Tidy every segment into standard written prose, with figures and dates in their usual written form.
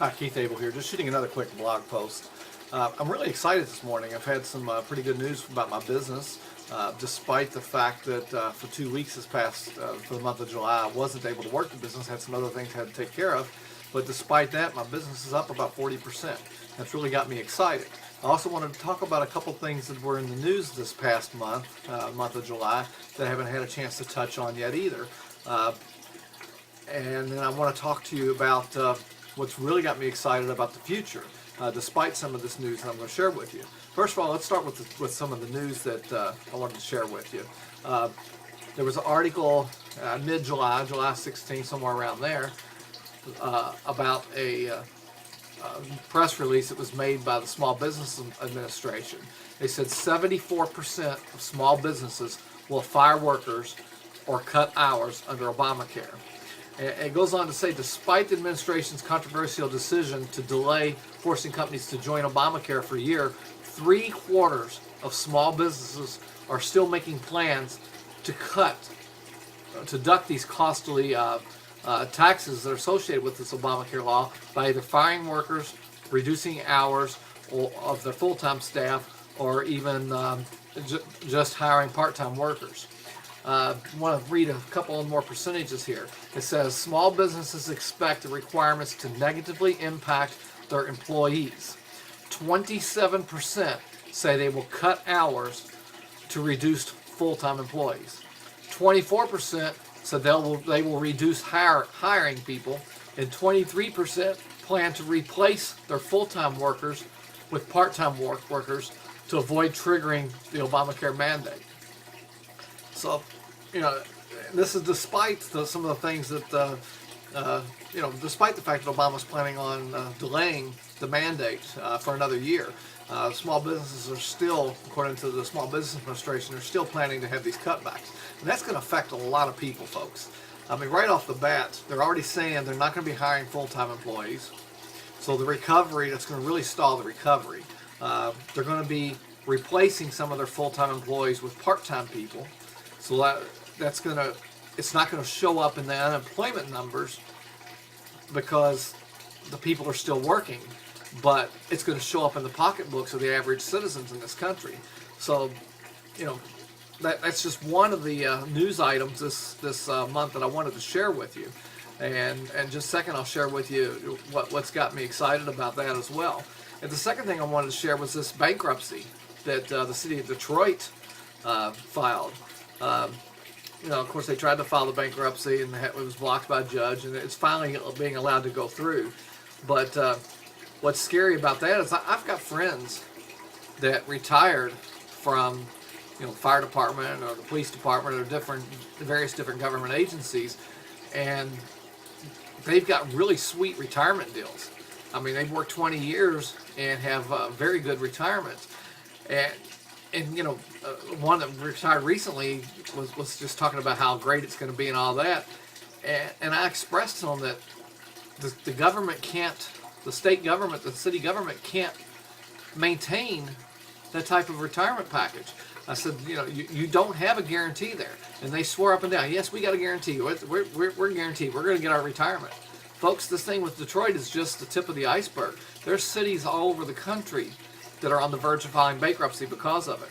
Hi, Keith Abel here, just shooting another quick blog post. I'm really excited this morning. I've had some pretty good news about my business, despite the fact that for 2 weeks this past, for the month of July, I wasn't able to work the business, had some other things I had to take care of. But despite that, my business is up about 40%. That's really got me excited. I also wanted to talk about a couple things that were in the news this past month, month of July, that I haven't had a chance to touch on yet either. And then I want to talk to you about what's really got me excited about the future, despite some of this news that I'm going to share with you. First of all, let's start with some of the news that I wanted to share with you. There was an article mid-July, July 16th, somewhere around there, about a press release that was made by the Small Business Administration. They said 74% of small businesses will fire workers or cut hours under Obamacare. It goes on to say, despite the administration's controversial decision to delay forcing companies to join Obamacare for a year, 3/4 of small businesses are still making plans to deduct these costly taxes that are associated with this Obamacare law by either firing workers, reducing hours of their full-time staff, or even just hiring part-time workers. I want to read a couple of more percentages here. It says small businesses expect the requirements to negatively impact their employees. 27% say they will cut hours to reduce full-time employees. 24% said they will reduce hiring people, and 23% plan to replace their full-time workers with part-time workers to avoid triggering the Obamacare mandate. So, this is despite some of the things that, despite the fact that Obama's planning on delaying the mandate for another year. Small businesses are still, according to the Small Business Administration, they're still planning to have these cutbacks. And that's going to affect a lot of people, folks. I mean, right off the bat, they're already saying they're not going to be hiring full-time employees. So the recovery, that's going to really stall the recovery. They're going to be replacing some of their full-time employees with part-time people. So it's not going to show up in the unemployment numbers because the people are still working, but it's going to show up in the pocketbooks of the average citizens in this country. So, that's just one of the news items this month that I wanted to share with you. And just a second, I'll share with you what's got me excited about that as well. And the second thing I wanted to share was this bankruptcy that the city of Detroit filed. Of course, they tried to file the bankruptcy, and it was blocked by a judge, and it's finally being allowed to go through. But what's scary about that is I've got friends that retired from, fire department or the police department or various different government agencies, and they've got really sweet retirement deals. I mean, they've worked 20 years and have very good retirement. And one that retired recently was just talking about how great it's going to be and all that. And I expressed to them that the government can't, the state government, the city government can't maintain that type of retirement package. I said, you don't have a guarantee there. And they swore up and down, yes, we got a guarantee. We're guaranteed. We're going to get our retirement. Folks, this thing with Detroit is just the tip of the iceberg. There's cities all over the country that are on the verge of filing bankruptcy because of it.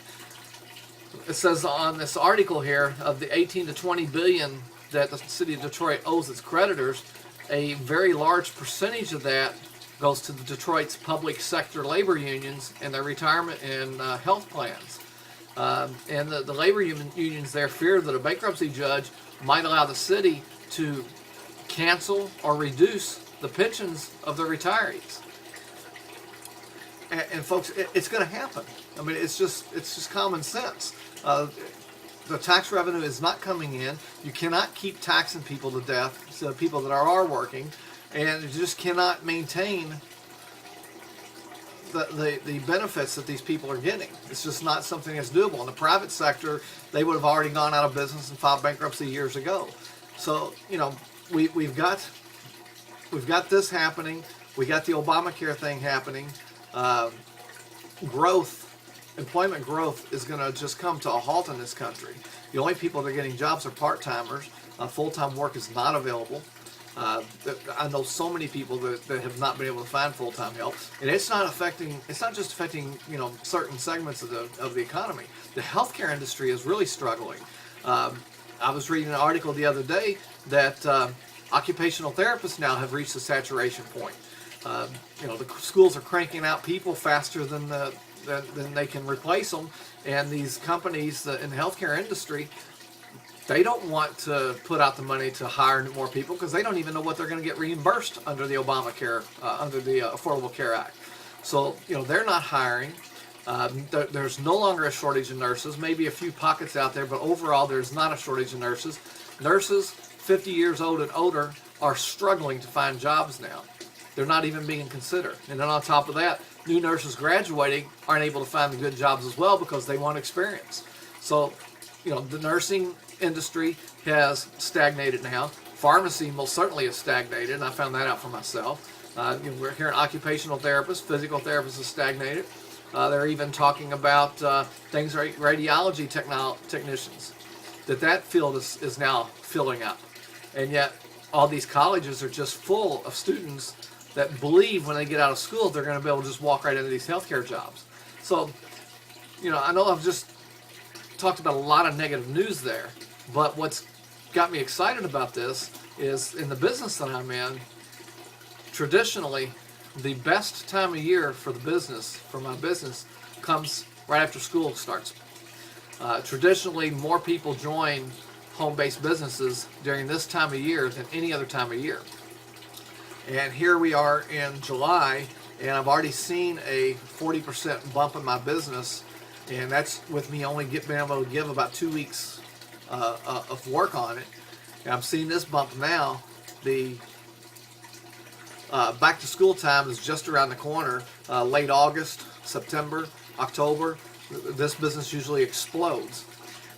It says on this article here, of the 18 to 20 billion that the city of Detroit owes its creditors, a very large percentage of that goes to the Detroit's public sector labor unions and their retirement and health plans. And the labor unions there fear that a bankruptcy judge might allow the city to cancel or reduce the pensions of the retirees. And folks, it's going to happen. I mean, it's just common sense. The tax revenue is not coming in. You cannot keep taxing people to death, so people that are working, and you just cannot maintain the benefits that these people are getting. It's just not something that's doable. In the private sector, they would have already gone out of business and filed bankruptcy years ago. So, we've got this happening. We got the Obamacare thing happening. Employment growth is going to just come to a halt in this country. The only people that are getting jobs are part-timers. Full-time work is not available. I know so many people that have not been able to find full-time help, and it's not just affecting certain segments of the economy. The healthcare industry is really struggling. I was reading an article the other day that occupational therapists now have reached a saturation point. The schools are cranking out people faster than they can replace them, and these companies in the healthcare industry, they don't want to put out the money to hire more people because they don't even know what they're going to get reimbursed under the Obamacare, under the Affordable Care Act. So, they're not hiring. There's no longer a shortage of nurses, maybe a few pockets out there, but overall there's not a shortage of nurses. Nurses 50 years old and older are struggling to find jobs now. They're not even being considered. And then on top of that, new nurses graduating aren't able to find the good jobs as well because they want experience. So, the nursing industry has stagnated now. Pharmacy most certainly has stagnated, and I found that out for myself. We're hearing occupational therapists, physical therapists have stagnated. They're even talking about things like radiology technicians, that field is now filling up. And yet all these colleges are just full of students that believe when they get out of school they're going to be able to just walk right into these healthcare jobs. So, I know I've just talked about a lot of negative news there, but what's got me excited about this is in the business that I'm in, traditionally, the best time of year for my business, comes right after school starts. Traditionally, more people join home-based businesses during this time of year than any other time of year. And here we are in July, and I've already seen a 40% bump in my business, and that's with me only being able to give about 2 weeks of work on it. And I'm seeing this bump now. The back to school time is just around the corner. Late August, September, October, this business usually explodes.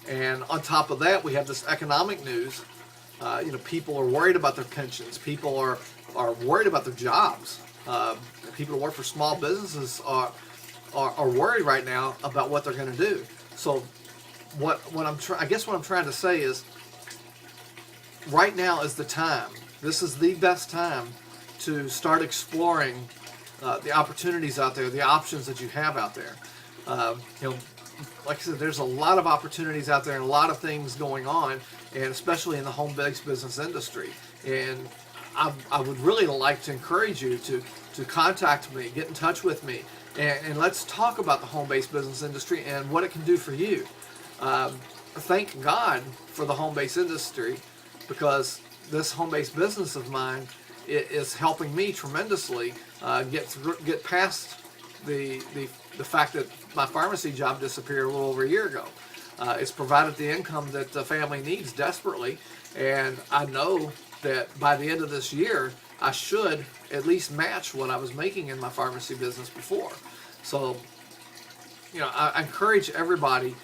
And on top of that, we have this economic news. People are worried about their pensions. People are worried about their jobs. People who work for small businesses are worried right now about what they're going to do. So what I'm trying to say is, right now is the time. This is the best time to start exploring the opportunities out there, the options that you have out there. Like I said, there's a lot of opportunities out there and a lot of things going on, and especially in the home-based business industry. And I would really like to encourage you to contact me, get in touch with me, and let's talk about the home-based business industry and what it can do for you. Thank God for the home-based industry, because this home-based business of mine is helping me tremendously get past the fact that my pharmacy job disappeared a little over a year ago. It's provided the income that the family needs desperately, and I know that by the end of this year, I should at least match what I was making in my pharmacy business before. So, I encourage everybody,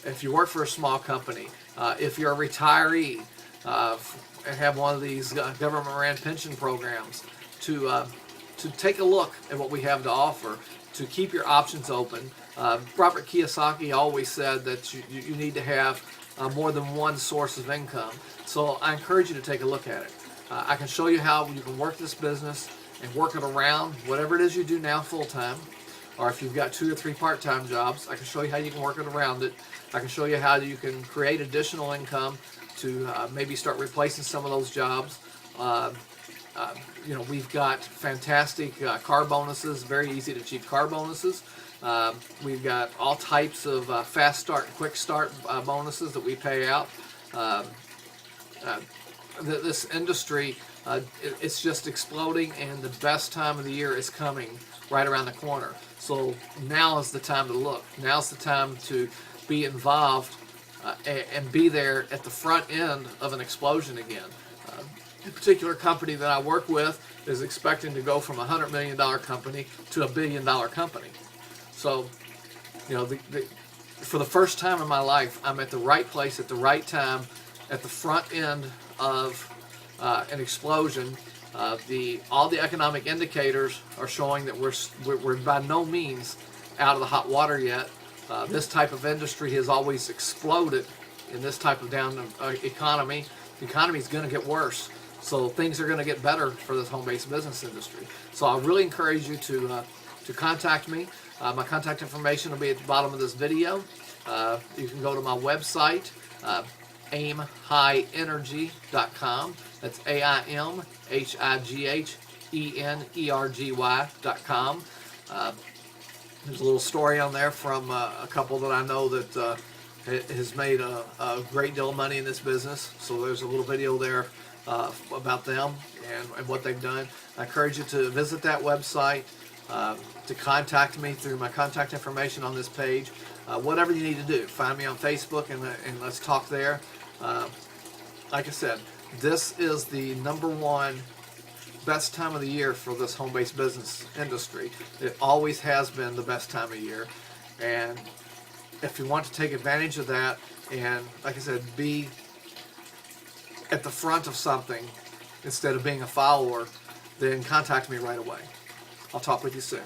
if you work for a small company, if you're a retiree, and have one of these government-ran pension programs, to take a look at what we have to offer, to keep your options open. Robert Kiyosaki always said that you need to have more than one source of income. So I encourage you to take a look at it. I can show you how you can work this business and work it around whatever it is you do now full-time, or if you've got 2 or 3 part-time jobs, I can show you how you can work it around it. I can show you how you can create additional income to maybe start replacing some of those jobs. We've got fantastic car bonuses, very easy to achieve car bonuses. We've got all types of fast start, quick start bonuses that we pay out. This industry, it's just exploding, and the best time of the year is coming right around the corner. So now is the time to look. Now's the time to be involved and be there at the front end of an explosion again. The particular company that I work with is expecting to go from a $100 million company to a $1 billion company. So, for the first time in my life, I'm at the right place at the right time, at the front end of an explosion. All the economic indicators are showing that we're by no means out of the hot water yet. This type of industry has always exploded in this type of down economy. The economy is going to get worse. So things are going to get better for this home-based business industry. So I really encourage you to contact me. My contact information will be at the bottom of this video. You can go to my website, aimhighenergy.com. That's AIMHIGHENERGY.com. There's a little story on there from a couple that I know that has made a great deal of money in this business. So there's a little video there about them and what they've done. I encourage you to visit that website, to contact me through my contact information on this page. Whatever you need to do, find me on Facebook and let's talk there. Like I said, this is the #1 best time of the year for this home-based business industry. It always has been the best time of year, and if you want to take advantage of that and, like I said, be at the front of something instead of being a follower, then contact me right away. I'll talk with you soon.